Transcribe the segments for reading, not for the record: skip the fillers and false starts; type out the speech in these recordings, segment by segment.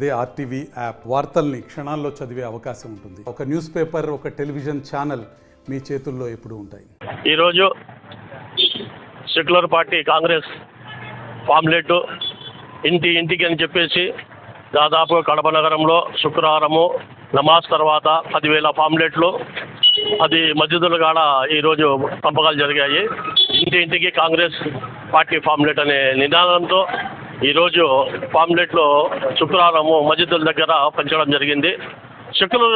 అదే RTV app వార్తల్ని క్షణాల్లో చదివే అవకాశం ఉంటుంది. ఒక న్యూస్ పేపర్, ఒక టెలివిజన్ ఛానల్ మీ చేతుల్లో ఎప్పుడూ ఉంటాయి. ఈరోజు సెక్యులర్ పార్టీ కాంగ్రెస్ పాంప్లెట్ ఇంటికి అని చెప్పేసి దాదాపు కడప నగరంలో శుక్రవారము నమాజ్ తర్వాత 10,000 పాంప్లెట్లు అది మస్జిదుల కాడ ఈరోజు పంపకాలు జరిగాయి. ఇంటికి కాంగ్రెస్ పార్టీ పాంప్లెట్ అనే నినాదంతో ఈరోజు పాంప్లెట్లు శుక్రవారము మస్జిదుల దగ్గర పంచడం జరిగింది. సెక్యులర్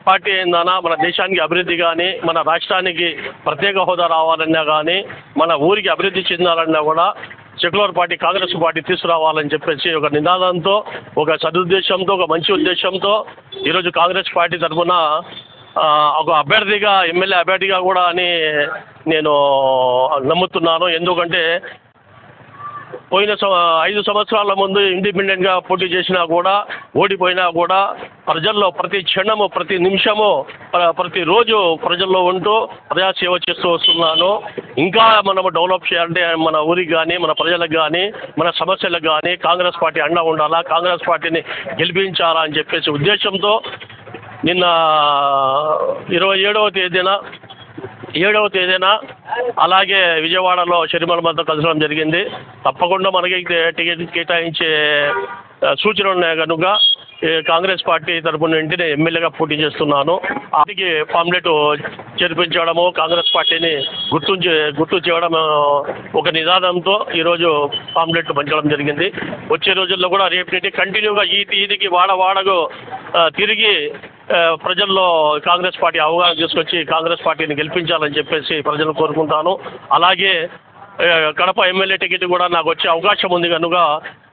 పార్టీ ఏందన్నా మన దేశానికి అభివృద్ధి కానీ, మన రాష్ట్రానికి ప్రత్యేక హోదా రావాలన్నా కానీ, మన ఊరికి అభివృద్ధి చెందాలన్నా కూడా సెక్యులర్ పార్టీ కాంగ్రెస్ పార్టీ తీసుకురావాలని చెప్పేసి ఒక నినాదంతో, ఒక సదుద్దేశంతో, ఒక మంచి ఉద్దేశంతో ఈరోజు కాంగ్రెస్ పార్టీ తరఫున ఒక అభ్యర్థిగా, ఎమ్మెల్యే అభ్యర్థిగా కూడా అని నేను నమ్ముతున్నాను. ఎందుకంటే పోయిన 5 సంవత్సరాల ముందు ఇండిపెండెంట్గా పోటీ చేసినా కూడా, ఓడిపోయినా కూడా ప్రజల్లో ప్రతి క్షణము, ప్రతి నిమిషము, ప్రతిరోజు ప్రజల్లో ఉంటూ ప్రజాసేవ చేస్తూ వస్తున్నాను. ఇంకా మనం డెవలప్ చేయాలంటే మన ఊరికి కానీ, మన ప్రజలకు కానీ, మన సమస్యలకు కానీ కాంగ్రెస్ పార్టీ అండగా ఉండాలా, కాంగ్రెస్ పార్టీని గెలిపించాలా అని చెప్పేసి ఉద్దేశంతో నిన్న 7వ తేదీన అలాగే విజయవాడలో షర్మిల మధ్య కలసడం జరిగింది. తప్పకుండా మనకి టికెట్ కేటాయించే సూచనలు ఉన్నాయి కనుక కాంగ్రెస్ పార్టీ తరఫున వెంటనే ఎమ్మెల్యేగా పోటీ చేస్తున్నాను. అందుకే పాంప్లెట్ చేర్పించడము, కాంగ్రెస్ పార్టీని గుర్తు చేయడం ఒక నినాదంతో ఈరోజు పాంప్లెట్ పంచడం జరిగింది. వచ్చే రోజుల్లో కూడా రేపు నుండి కంటిన్యూగా ఈదికి వాడకు తిరిగి ప్రజల్లో కాంగ్రెస్ పార్టీ అవగాహన తీసుకొచ్చి కాంగ్రెస్ పార్టీని గెలిపించాలని చెప్పేసి ప్రజలు కోరుకుంటాను. అలాగే కడప ఎమ్మెల్యే టికెట్ కూడా నాకు వచ్చే అవకాశం ఉంది కనుక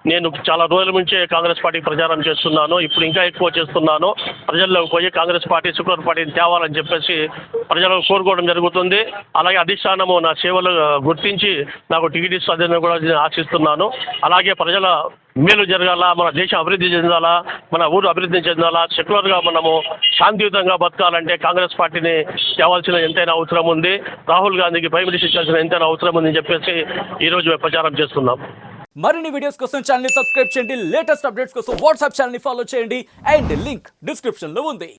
నేను చాలా రోజుల నుంచే కాంగ్రెస్ పార్టీ ప్రచారం చేస్తున్నాను. ఇప్పుడు ఇంకా ఎక్కువ చేస్తున్నాను. ప్రజల్లోకి పోయి కాంగ్రెస్ పార్టీ, సెక్యులర్ పార్టీని తేవాలని చెప్పేసి ప్రజలకు కోరుకోవడం జరుగుతుంది. అలాగే అధిష్టానము నా సేవలు గుర్తించి నాకు టికెట్ ఇస్తుందని కూడా ఆశిస్తున్నాను. అలాగే ప్రజల మేలు జరగాల, మన దేశం అభివృద్ధి చెందాలా, మన ఊరు అభివృద్ధి చెందాలా, సెక్యులర్గా మనము శాంతియుతంగా బతకాలంటే కాంగ్రెస్ పార్టీని తేవాల్సిన ఎంతైనా అవసరం ఉంది. రాహుల్ గాంధీకి ప్రైమ్ మినిస్టర్ చేయాల్సిన ఎంతైనా అవసరం ఉందని చెప్పేసి ఈరోజు ప్రచారం చేస్తున్నాం. మరిన్ని వీడియోస్ కోసం ఛానల్ ని సబ్స్క్రైబ్ చేయండి. లేటెస్ట్ అప్డేట్స్ కోసం వాట్సాప్ ఛానల్ ని ఫాలో చేయండి. అండ్ లింక్ డిస్క్రిప్షన్ లో ఉంది.